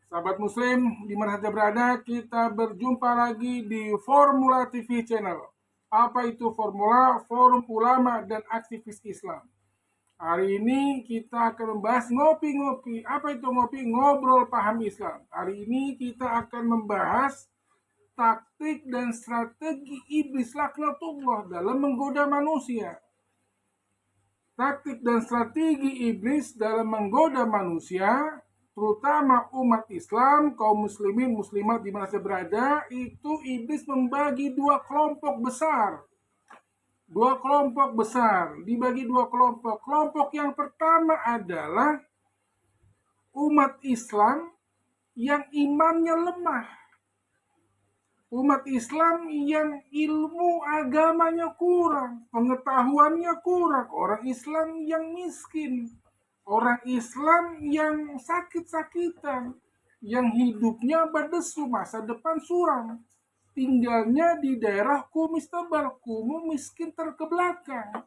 Sahabat Muslim, di mana saja berada, kita berjumpa lagi di Formula TV Channel. Apa itu Formula? Forum Ulama dan Aktivis Islam. Hari ini kita akan membahas ngopi-ngopi. Apa itu ngopi? Ngobrol paham Islam. Hari ini kita akan membahas taktik dan strategi iblis laknatullah dalam menggoda manusia. Taktik dan strategi iblis dalam menggoda manusia, terutama umat Islam, kaum muslimin, muslimat di mana saya berada, itu iblis membagi dua kelompok besar. Dibagi dua kelompok. Kelompok yang pertama adalah umat Islam yang imannya lemah. Umat Islam yang ilmu agamanya kurang, pengetahuannya kurang, orang Islam yang miskin, orang Islam yang sakit-sakitan, yang hidupnya berdesu, masa depan suram, tinggalnya di daerah kumis tebal, kumuh, miskin terkebelakang,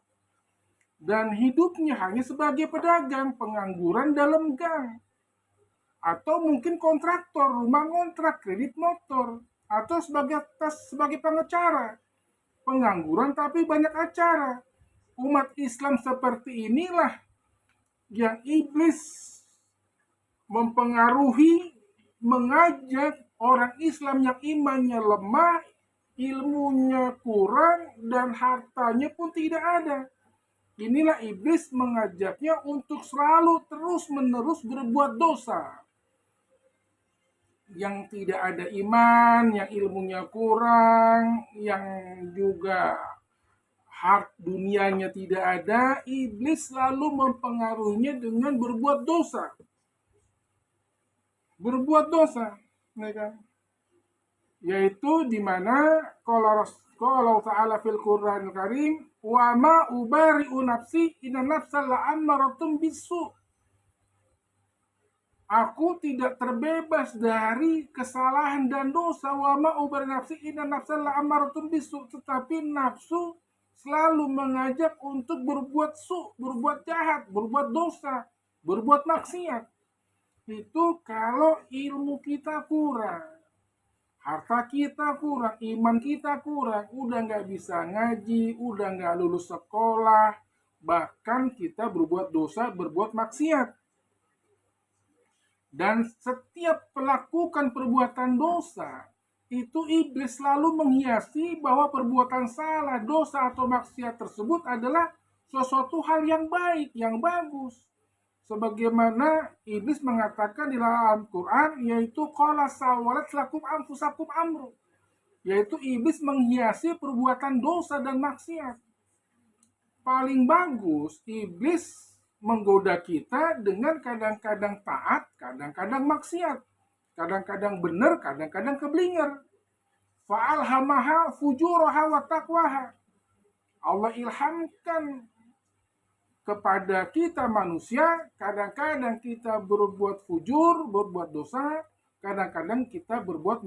dan hidupnya hanya sebagai pedagang, pengangguran dalam gang, atau mungkin kontraktor, rumah kontrak, kredit motor, atau sebagai pengacara, pengangguran tapi banyak acara. Umat Islam seperti inilah yang iblis mempengaruhi, mengajak orang Islam yang imannya lemah, ilmunya kurang, dan hartanya pun tidak ada. Inilah iblis mengajaknya untuk selalu terus-menerus berbuat dosa. Yang tidak ada iman, yang ilmunya kurang, yang juga dunianya tidak ada, iblis selalu mempengaruhinya dengan berbuat dosa. Ya kan? Yaitu di mana kalau ta'ala fil Qur'anil Karim, wa ma ubari'u nafsi inna nafsa la'ammaratun bisu'. Aku tidak terbebas dari kesalahan dan dosa. Wa ma ubari'u nafsi inna nafsa la'ammaratun bisu'. Tetapi nafsu selalu mengajak untuk berbuat berbuat jahat, berbuat dosa, berbuat maksiat. Itu kalau ilmu kita kurang, harta kita kurang, iman kita kurang, udah nggak bisa ngaji, udah nggak lulus sekolah, bahkan kita berbuat dosa, berbuat maksiat. Dan setiap melakukan perbuatan dosa, itu iblis selalu menghiasi bahwa perbuatan salah, dosa atau maksiat tersebut adalah sesuatu hal yang baik, yang bagus. Sebagaimana iblis mengatakan di dalam Al-Quran, yaitu qala sawalat lakum anfusakum amru, yaitu iblis menghiasi perbuatan dosa dan maksiat. Paling bagus iblis menggoda kita dengan kadang-kadang taat, kadang-kadang maksiat, kadang-kadang benar, kadang-kadang keblinger. Fa'alhamaha fujuraha wa taqwaha. Allah ilhamkan kepada kita manusia, kadang-kadang kita berbuat fujur, berbuat dosa, kadang-kadang kita berbuat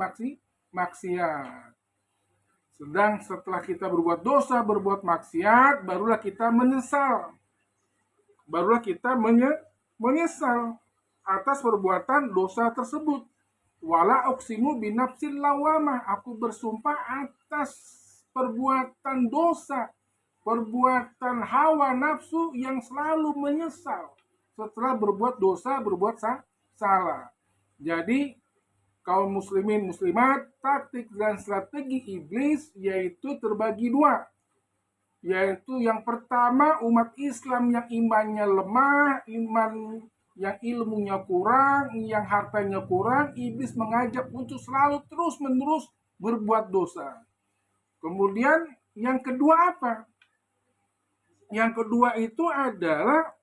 maksiat. Sedang setelah kita berbuat dosa, berbuat maksiat, barulah kita menyesal. Menyesal atas perbuatan dosa tersebut. Wala uqsimu binafsil lawamah. Aku bersumpah atas perbuatan dosa, perbuatan hawa nafsu yang selalu menyesal setelah berbuat dosa, berbuat salah. Jadi kaum muslimin muslimat, taktik dan strategi iblis yaitu terbagi dua. Yaitu yang pertama, umat Islam yang imannya lemah, yang ilmunya kurang, yang hartanya kurang, iblis mengajak untuk selalu terus-menerus berbuat dosa. Kemudian yang kedua apa? Yang kedua itu adalah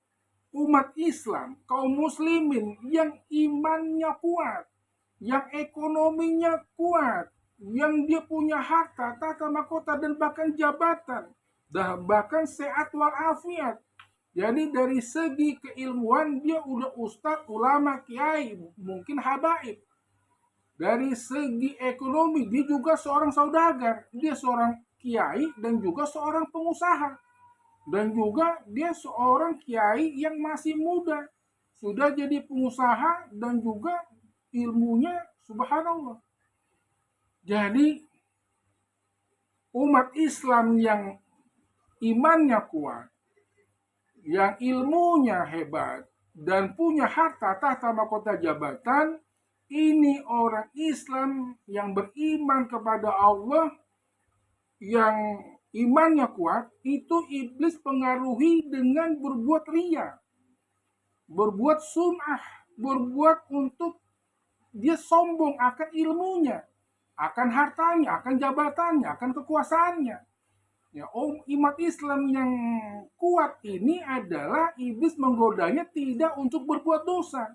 umat Islam, kaum muslimin yang imannya kuat, yang ekonominya kuat, yang dia punya harta, tata mahkota, dan bahkan jabatan, dan bahkan sehat walafiat. Jadi dari segi keilmuan dia udah ustadz, ulama, kiai, mungkin habaib. Dari segi ekonomi dia juga seorang saudagar, dia seorang kiai dan juga seorang pengusaha. Dan juga dia seorang kiai yang masih muda, sudah jadi pengusaha dan juga ilmunya subhanallah. Jadi umat Islam yang imannya kuat, yang ilmunya hebat, dan punya harta tahta mahkota jabatan, ini orang Islam yang beriman kepada Allah, yang imannya kuat, itu iblis pengaruhi dengan berbuat ria, berbuat sum'ah, berbuat untuk dia sombong akan ilmunya, akan hartanya, akan jabatannya, akan kekuasaannya. Ya, umat Islam yang kuat ini adalah iblis menggodanya tidak untuk berbuat dosa,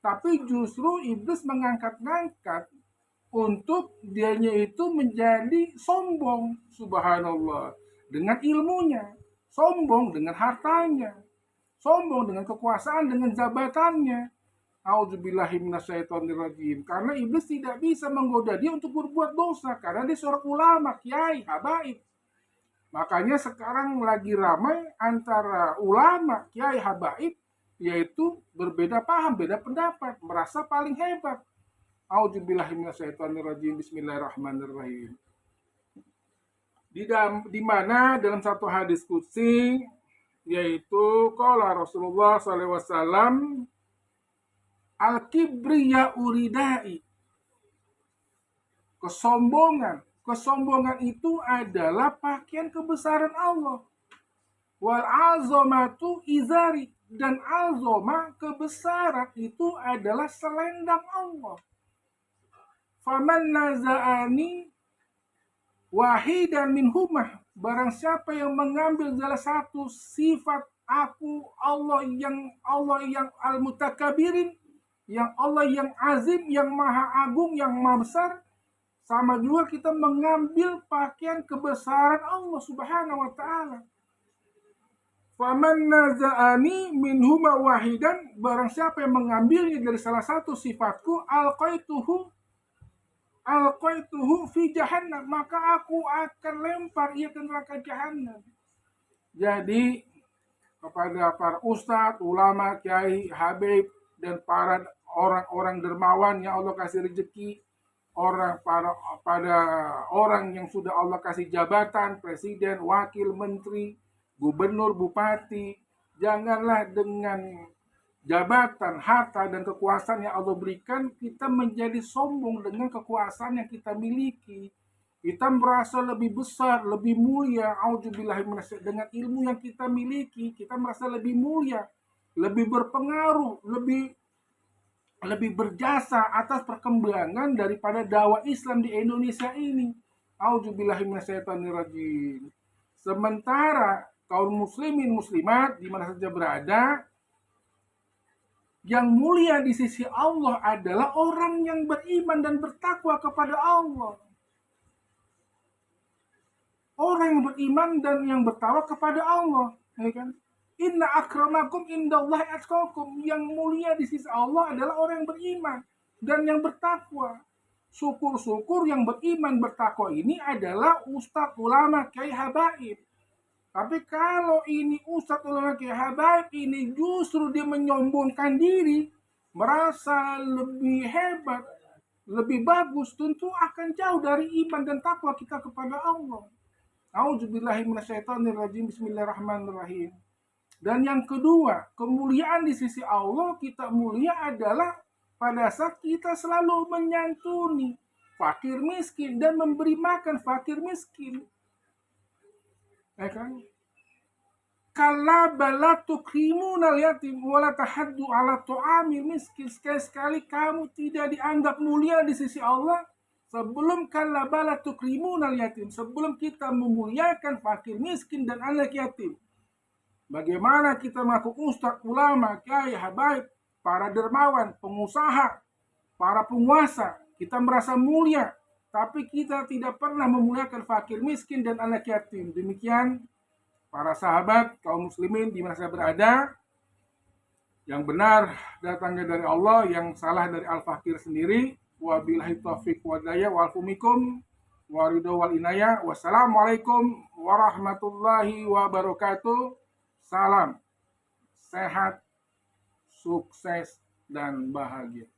tapi justru iblis mengangkat-ngangkat untuk dianya itu menjadi sombong, subhanallah, dengan ilmunya, sombong dengan hartanya, sombong dengan kekuasaan, dengan jabatannya. A'udzubillahi minasyaitonirrajim. Karena iblis tidak bisa menggoda dia untuk berbuat dosa, karena dia seorang ulama, kiai, habaib. Makanya sekarang lagi ramai antara ulama, kiai, habaib, yaitu berbeda paham, beda pendapat, merasa paling hebat. A'udzubillahi minasyaitonirrajim. Bismillahirrahmanirrahim. Di mana dalam satu hadis qudsi, yaitu qala Rasulullah SAW, al-kibriya uridai. Kesombongan itu adalah pakaian kebesaran Allah. Wal azamatu izari, dan azama kebesaran itu adalah selendang Allah. Faman naza'ani wahidan minhumah, barang siapa yang mengambil salah satu sifat aku, Allah yang al-mutakabirin, yang Allah yang azim, yang maha agung, yang maha besar, sama juga kita mengambil pakaian kebesaran Allah subhanahu wa ta'ala. Faman naza'ani minhuma wahidan, barang siapa yang mengambilnya dari salah satu sifatku, alqaituhu fi jahannam, maka aku akan lempar ia ke neraka jahannam. Jadi kepada para ustadz, ulama, kiai, habib, dan para orang-orang dermawan yang Allah kasih rezeki, pada orang yang sudah Allah kasih jabatan, presiden, wakil, menteri, gubernur, bupati, janganlah dengan jabatan, harta, dan kekuasaan yang Allah berikan, kita menjadi sombong dengan kekuasaan yang kita miliki. Kita merasa lebih besar, lebih mulia, dengan ilmu yang kita miliki, kita merasa lebih mulia, lebih berpengaruh, lebih berjasa atas perkembangan daripada dakwah Islam di Indonesia ini. A'udzubillahiminasyaitonirrajim. Sementara kaum muslimin muslimat di mana saja berada, yang mulia di sisi Allah adalah orang yang beriman dan bertakwa kepada Allah. Orang yang beriman dan yang bertakwa kepada Allah, ya kan? Inna akramakum indallahi atqakum. Yang mulia di sisi Allah adalah orang yang beriman dan yang bertakwa. Syukur-syukur yang beriman bertakwa ini adalah ustadz, ulama, kiai, habaib. Tapi kalau ini ustadz, ulama, kiai, habaib ini justru dia menyombongkan diri, merasa lebih hebat, lebih bagus, tentu akan jauh dari iman dan takwa kita kepada Allah. A'udzubillahi minasyaitonirrajim. Bismillahirrahmanirrahim. Dan yang kedua, kemuliaan di sisi Allah, kita mulia adalah pada saat kita selalu menyantuni fakir miskin dan memberi makan fakir miskin. Ya kan? Kalla bala tukrimunal yatim wala tahaddu ala tu'amil miskin. Sekali-sekali kamu tidak dianggap mulia di sisi Allah sebelum kalla bala tukrimunal yatim, sebelum kita memuliakan fakir miskin dan anak yatim. Bagaimana kita mengaku ustadz, ulama, kiai, habaib, para dermawan, pengusaha, para penguasa, kita merasa mulia, tapi kita tidak pernah memuliakan fakir miskin dan anak yatim. Demikian para sahabat kaum muslimin di mana saya berada, yang benar datangnya dari Allah, yang salah dari al-fakir sendiri. Wabillahi taufiq wal hidayah wal fumikum waridho wal inayah. Wassalamualaikum warahmatullahi wabarakatuh. Salam sehat, sukses, dan bahagia.